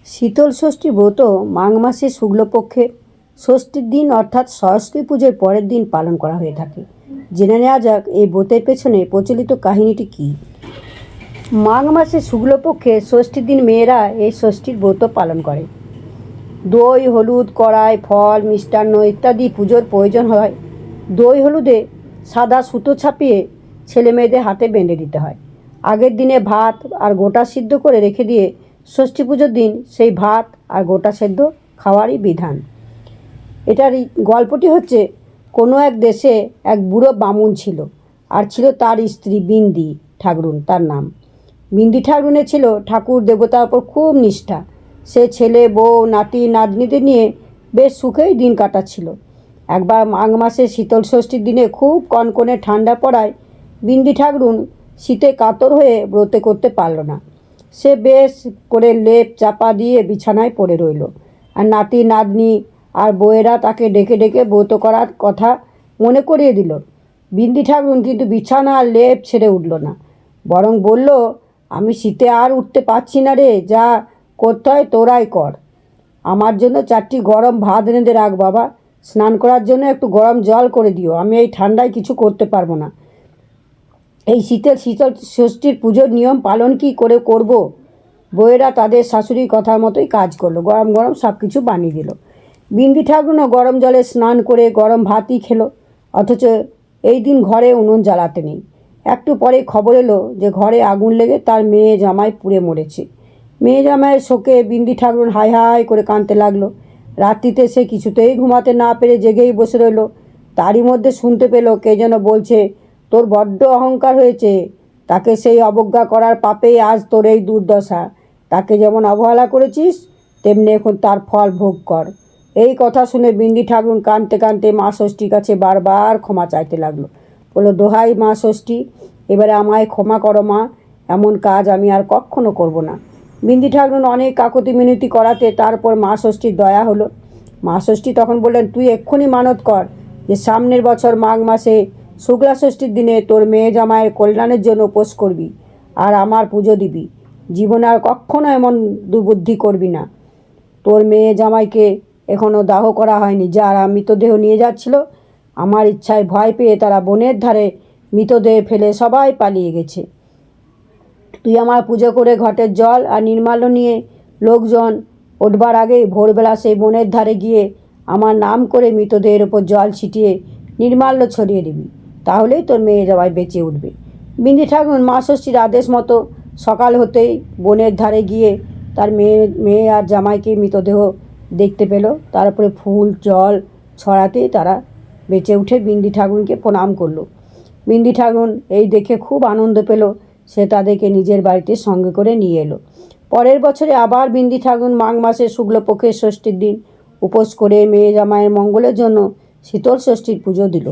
শীতল ষষ্ঠী ব্রত মাঘ মাসে শুক্লপক্ষের ষষ্ঠীর দিন অর্থাৎ সরস্বতী পুজোর পরের দিন পালন করা হয়ে থাকে। জেনে নেওয়া যাক এই ব্রতের পেছনে প্রচলিত কাহিনীটি কী। মাঘ মাসে শুক্লপক্ষে ষষ্ঠীর দিন মেয়েরা এই ষষ্ঠীর ব্রত পালন করে। দই, হলুদ, কড়াই, ফল, মিষ্টান্ন ইত্যাদি পুজোর প্রয়োজন হয়। দই হলুদে সাদা সুতো ছাপিয়ে ছেলে মেয়েদের হাতে বেঁধে দিতে হয়। আগের দিনে ভাত আর গোটা সিদ্ধ করে রেখে দিয়ে ষষ্ঠী পুজোর দিন সেই ভাত আর গোটা সেদ্ধ খাওয়ারই বিধান। এটার গল্পটি হচ্ছে, কোনো এক দেশে এক বুড়ো বামুন ছিল, আর ছিল তার স্ত্রী বিন্দি ঠাকুরুন তার নাম। বিন্দি ঠাকুরুনের ছিল ঠাকুর দেবতার ওপর খুব নিষ্ঠা। সে ছেলে, বউ, নাতি নাতনিদের নিয়ে বেশ সুখেই দিন কাটাচ্ছিল। একবার মাঘ মাসে শীতল ষষ্ঠীর দিনে খুব কনকনে ঠান্ডা পড়ায় বিন্দি ঠাকুরুন শীতে কাতর হয়ে ব্রত করতে পারল না। সে বেশ করে লেপ চাপা দিয়ে বিছানায় পড়ে রইল, আর নাতি নাতনি আর বউয়েরা তাকে ডেকে ডেকে ব্রত করার কথা মনে করিয়ে দিল। বিন্দি ঠাকুরুন কিন্তু বিছানা আর লেপ ছেড়ে উঠল না, বরং বলল, আমি শীতে আর উঠতে পারছি না রে, যা করতে হয় তোরাই কর। আমার জন্য 4টি গরম ভাত রেঁধে রাখ বাবা, স্নান করার জন্য একটু গরম জল করে দিও, আমি এই ঠান্ডায় কিছু করতে পারবো না। এই শীতল ষষ্ঠীর পুজোর নিয়ম পালন কি করে করব? বউয়েরা তাদের শাশুড়ির কথার মতোই কাজ করলো, গরম গরম সব কিছু বানিয়ে দিল। বিন্দি ঠাকুরও গরম জলে স্নান করে গরম ভাতই খেলো, অথচ এই দিন ঘরে উনুন জ্বালাতে নেই। একটু পরে খবর এলো যে ঘরে আগুন লেগে তার মেয়ে জামাই পুড়ে মরেছে। মেয়ে জামাইয়ের শোকে বিন্দি ঠাকুর হাই হাই করে কাঁদতে লাগলো। রাত্রিতে সে কিছুতেই ঘুমাতে না পেরে জেগেই বসে রইল। তারই মধ্যে শুনতে পেল কে যেন বলছে, তোর বড্ড অহংকার হয়েছে, তাকে সেই অবজ্ঞা করার পাপেই আজ তোর এই দুর্দশা। তাকে যেমন অবহেলা করেছিস, তেমনি এখন তার ফল ভোগ কর। এই কথা শুনে বিন্দি ঠাকুর কাঁদতে কাঁদতে মা ষষ্ঠীর কাছে বারবার ক্ষমা চাইতে লাগলো। বলল, দোহাই মা ষষ্ঠী, এবারে আমায় ক্ষমা করো মা, এমন কাজ আমি আর কখনো করব না। বিন্দি ঠাকুর অনেক কাকুতি মিনতি করাতে তারপর মা ষষ্ঠীর দয়া হলো। মা ষষ্ঠী তখন বললেন, তুই এক্ষুনি মানত কর যে সামনের বছর মাঘ মাসে শুক্লা ষষ্ঠীর দিনে তোর মেয়ে জামাইয়ের কল্যাণের জন্য উপোস করবি আর আমার পুজো দিবি। জীবনে আর কখনো এমন দুর্বুদ্ধি করবি না। তোর মেয়ে জামাইকে এখনও দাহ করা হয়নি, যারা মৃতদেহ নিয়ে যাচ্ছিল, আমার ইচ্ছায় ভয় পেয়ে তারা বনের ধারে মৃতদেহ ফেলে সবাই পালিয়ে গেছে। তুই আমার পুজো করে ঘটের জল আর নির্মাল্য নিয়ে লোকজন উঠবার আগেই ভোরবেলা সেই বনের ধারে গিয়ে আমার নাম করে মৃতদেহের ওপর জল ছিটিয়ে নির্মাল্য ছড়িয়ে দিবি, তাহলেই তোর মেয়ে জামাই বেঁচে উঠবে। বিন্দি ঠাকুর মা ষষ্ঠীর আদেশ মতো সকাল হতেই বনের ধারে গিয়ে তার মেয়ে আর জামাইকে মৃতদেহ দেখতে পেল। তারপরে ফুল জল ছড়াতেই তারা বেঁচে উঠে বিন্দি ঠাকুরকে প্রণাম করলো। বিন্দি ঠাকুর এই দেখে খুব আনন্দ পেল। সে তাদেরকে নিজের বাড়িতে সঙ্গে করে নিয়ে এলো। পরের বছরে আবার বিন্দি ঠাকুর মাঘ মাসের শুক্লপক্ষের ষষ্ঠীর দিন উপোস করে মেয়ে জামাইয়ের মঙ্গলের জন্য শীতল ষষ্ঠীর পুজো দিল।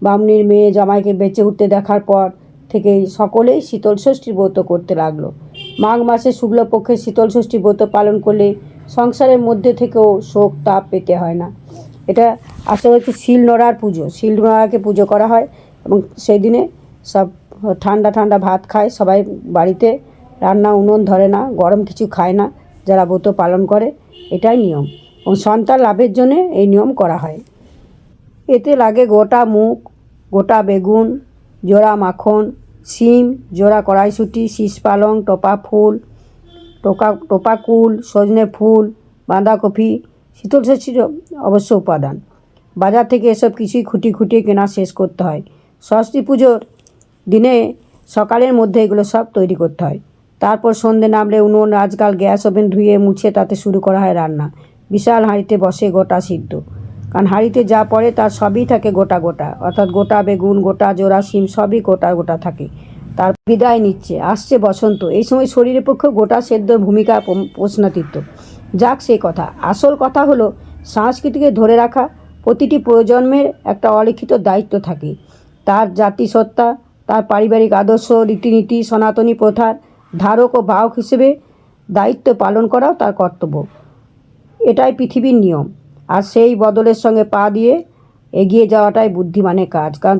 বামনির মেয়ে জামাইকে বেঁচে উঠতে দেখার পর থেকেই সকলেই শীতল ষষ্ঠীর ব্রত করতে লাগলো। মাঘ মাসে শুক্লপক্ষের শীতল ষষ্ঠী ব্রত পালন করলে সংসারের মধ্যে থেকেও শোক তাপ পেতে হয় না। এটা আসলে হচ্ছে শিলনোড়ার পুজো, শিলনোড়াকে পুজো করা হয় এবং সেই দিনে সব ঠান্ডা ঠান্ডা ভাত খায় সবাই, বাড়িতে রান্না উনুন ধরে না, গরম কিছু খায় না যারা ব্রত পালন করে। এটাই নিয়ম এবং সন্তান লাভের জন্যে এই নিয়ম করা হয়। এতে লাগে গোটা মুগ, গোটা বেগুন, জোড়া মাখন, শিম, জোড়া কড়াইশুঁটি, শীষ পালং, টোপা কুল, সজনে ফুল, বাঁধাকপি, শীতল ষষ্ঠীর অবশ্য উপাদান। বাজার থেকে এসব কিছুই খুঁটিয়ে কেনা শেষ করতে হয়। সরস্বতী পুজোর দিনে সকালের মধ্যে এগুলো সব তৈরি করতে হয়। তারপর সন্ধে নামলে উনুন, আজকাল গ্যাস ওভেন ধুয়ে মুছে তাতে শুরু করা হয় রান্না। বিশাল হাঁড়িতে বসে গোটা সিদ্ধ, কারণ হাঁড়িতে যা পড়ে তার সবই থাকে গোটা গোটা, অর্থাৎ গোটা বেগুন, গোটা জোড়া শিম সবই গোটা গোটা থাকে। তার বিদায় নিচ্ছে, আসছে বসন্ত, এই সময় শরীরের পক্ষে গোটা সেদ্ধর ভূমিকা প্রশ্নাতীত। যাক সে কথা, আসল কথা হলো সংস্কৃতিকে ধরে রাখা। প্রতিটি প্রজন্মের একটা অলিখিত দায়িত্ব থাকে। তার জাতিসত্তা, তার পারিবারিক আদর্শ, রীতিনীতি, সনাতনী প্রথার ধারক ও বাহক হিসেবে দায়িত্ব পালন করাও তার কর্তব্য। এটাই পৃথিবীর নিয়ম, আর সেই বদলের সঙ্গে পা দিয়ে এগিয়ে যাওয়াটাই বুদ্ধিমানের কাজ। কারণ